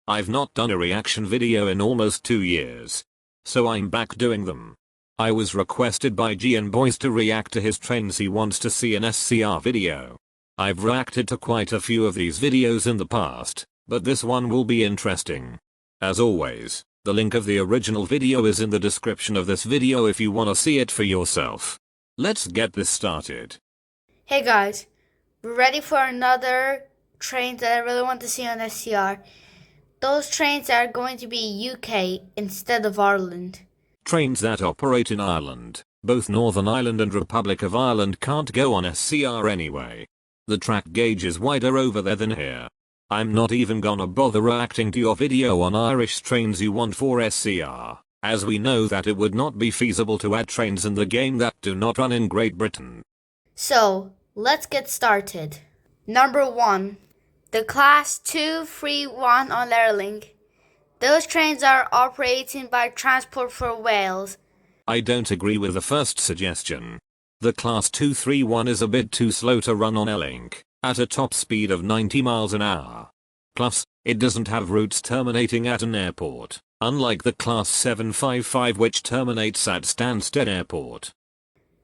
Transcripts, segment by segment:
I've not done a reaction video in almost 2 years. So I'm back doing them. I was requested by dianboys to react to his trains he wants to see an SCR video. I've reacted to quite a few of these videos in the past, but this one will be interesting. As always, the link of the original video is in the description of this video if you want to see it for yourself. Let's get this started. Hey guys, we're ready for another train that I really want to see on SCR. Those trains are going to be UK instead of Ireland. Trains that operate in Ireland, both Northern Ireland and Republic of Ireland, can't go on SCR anyway. The track gauge is wider over there than here. I'm not even gonna bother reacting to your video on Irish trains you want for SCR, as we know that it would not be feasible to add trains in the game that do not run in Great Britain. So, let's get started. Number 1. The Class 231 on Lerling. Those trains are operating by Transport for Wales. I don't agree with the first suggestion. The Class 231 is a bit too slow to run on Lerling, at a top speed of 90 miles an hour. Plus, it doesn't have routes terminating at an airport, unlike the Class 755 which terminates at Stansted Airport.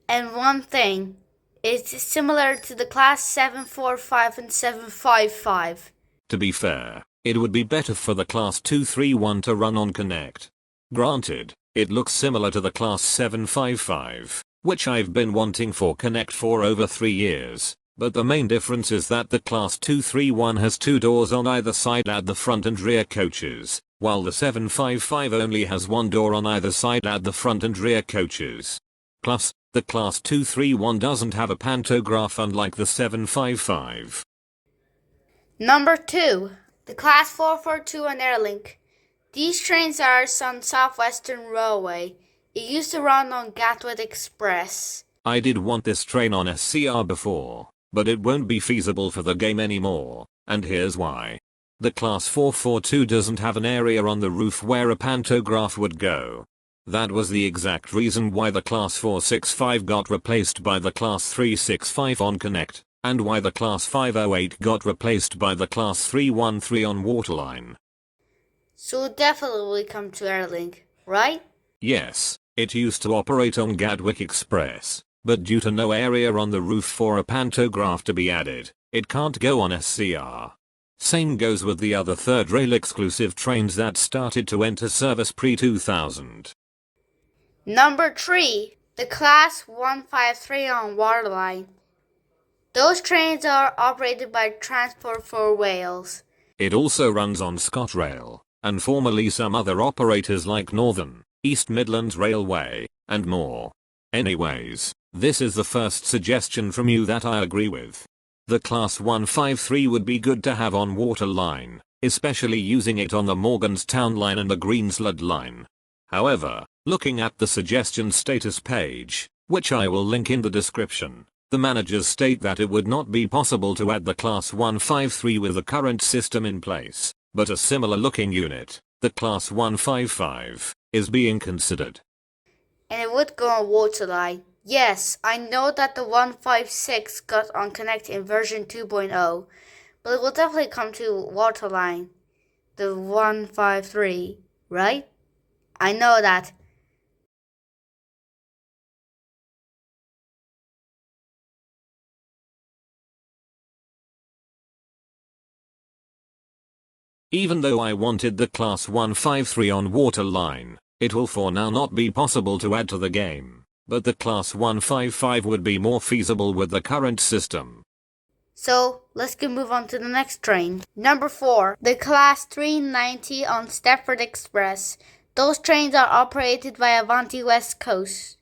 And one thing, it's similar to the Class 745 and 755. To be fair, it would be better for the Class 231 to run on Connect. Granted, it looks similar to the Class 755, which I've been wanting for Connect for over 3 years, but the main difference is that the Class 231 has 2 doors on either side at the front and rear coaches, while the 755 only has 1 door on either side at the front and rear coaches. Plus, the Class 231 doesn't have a pantograph unlike the 755. Number 2. The Class 442 on Airlink. These trains are on Southwestern Railway. It used to run on Gatwick Express. I did want this train on SCR before, but it won't be feasible for the game anymore, and here's why. The Class 442 doesn't have an area on the roof where a pantograph would go. That was the exact reason why the Class 465 got replaced by the Class 365 on Connect, and why the Class 508 got replaced by the Class 313 on Waterline. So it definitely will come to Airlink, right? Yes, it used to operate on Gatwick Express, but due to no area on the roof for a pantograph to be added, it can't go on SCR. Same goes with the other third rail exclusive trains that started to enter service pre-2000. Number 3. The Class 153 on Waterline. Those trains are operated by Transport for Wales. It also runs on ScotRail, and formerly some other operators like Northern, East Midlands Railway, and more. Anyways, this is the first suggestion from you that I agree with. The Class 153 would be good to have on Waterline, especially using it on the Morganstown line and the Greenslood line. However, looking at the suggestion status page, which I will link in the description, the managers state that it would not be possible to add the Class 153 with the current system in place, but a similar looking unit, the Class 155, is being considered. And it would go on Waterline. Yes, I know that the 156 got on Connect in version 2.0, but it will definitely come to Waterline. The 153, right? I know that. Even though I wanted the Class 153 on Waterline, it will for now not be possible to add to the game, but the Class 155 would be more feasible with the current system. So, let's move on to the next train. Number 4. The Class 390 on Stafford Express. Those trains are operated by Avanti West Coast.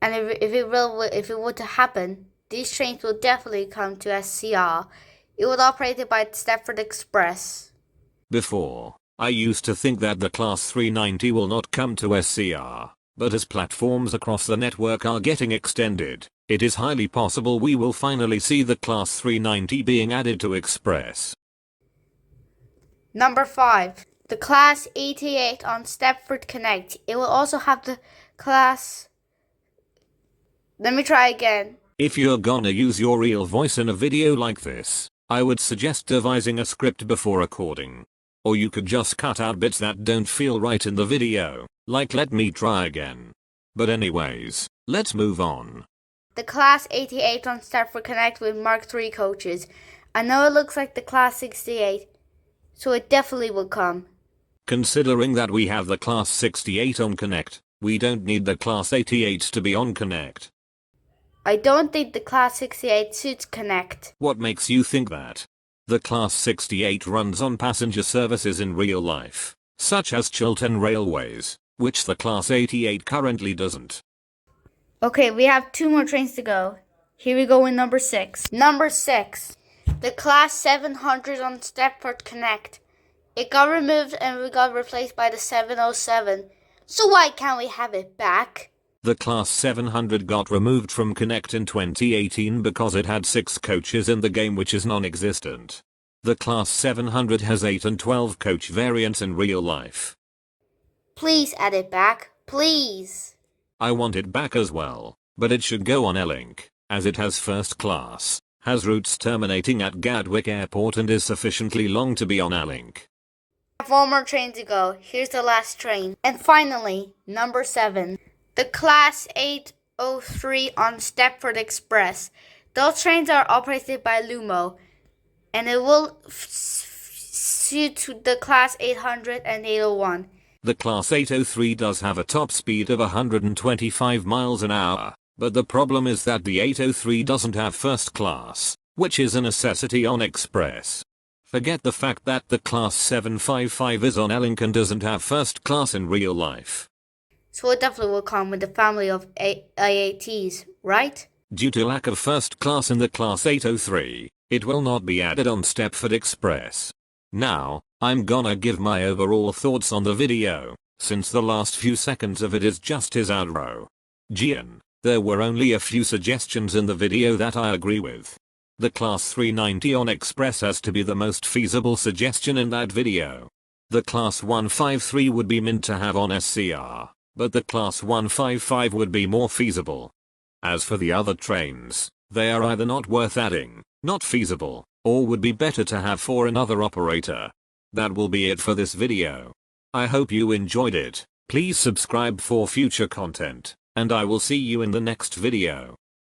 And if it were to happen, these trains will definitely come to SCR. It would operate by Stafford Express. Before, I used to think that the Class 390 will not come to SCR, but as platforms across the network are getting extended, it is highly possible we will finally see the Class 390 being added to Express. Number 5. The Class 88 on Stepford Connect. It will also have the Class... Let me try again. If you're gonna use your real voice in a video like this, I would suggest devising a script before recording. Or you could just cut out bits that don't feel right in the video, like let me try again. But anyways, let's move on. The Class 88 on Stepford Connect with Mark III coaches. I know it looks like the Class 68, so it definitely will come. Considering that we have the Class 68 on Connect, we don't need the Class 88 to be on Connect. I don't think the Class 68 suits Connect. What makes you think that? The Class 68 runs on passenger services in real life, such as Chiltern Railways, which the Class 88 currently doesn't. Okay, we have 2 more trains to go. Here we go with number 6. Number 6. The Class 700 on Stepford Connect. It got removed and we got replaced by the 707. So why can't we have it back? The Class 700 got removed from Connect in 2018 because it had 6 coaches in the game, which is non-existent. The Class 700 has 8 and 12 coach variants in real life. Please add it back, please. I want it back as well, but it should go on A-Link, as it has first class, has routes terminating at Gatwick Airport and is sufficiently long to be on A-Link. 4 more trains to go. Here's the last train. And finally, number 7. The Class 803 on Stepford Express. Those trains are operated by Lumo, and it will suit the Class 800 and 801. The Class 803 does have a top speed of 125 miles an hour, but the problem is that the 803 doesn't have first class, which is a necessity on Express. Forget the fact that the Class 755 is on A-Link and doesn't have first class in real life. So it definitely will come with the family of IATs, right? Due to lack of first class in the Class 803, it will not be added on Stepford Express. Now, I'm gonna give my overall thoughts on the video, since the last few seconds of it is just his outro. Gian, there were only a few suggestions in the video that I agree with. The Class 390 on Express has to be the most feasible suggestion in that video. The Class 153 would be meant to have on SCR, but the Class 155 would be more feasible. As for the other trains, they are either not worth adding, not feasible, or would be better to have for another operator. That will be it for this video. I hope you enjoyed it. Please subscribe for future content, and I will see you in the next video.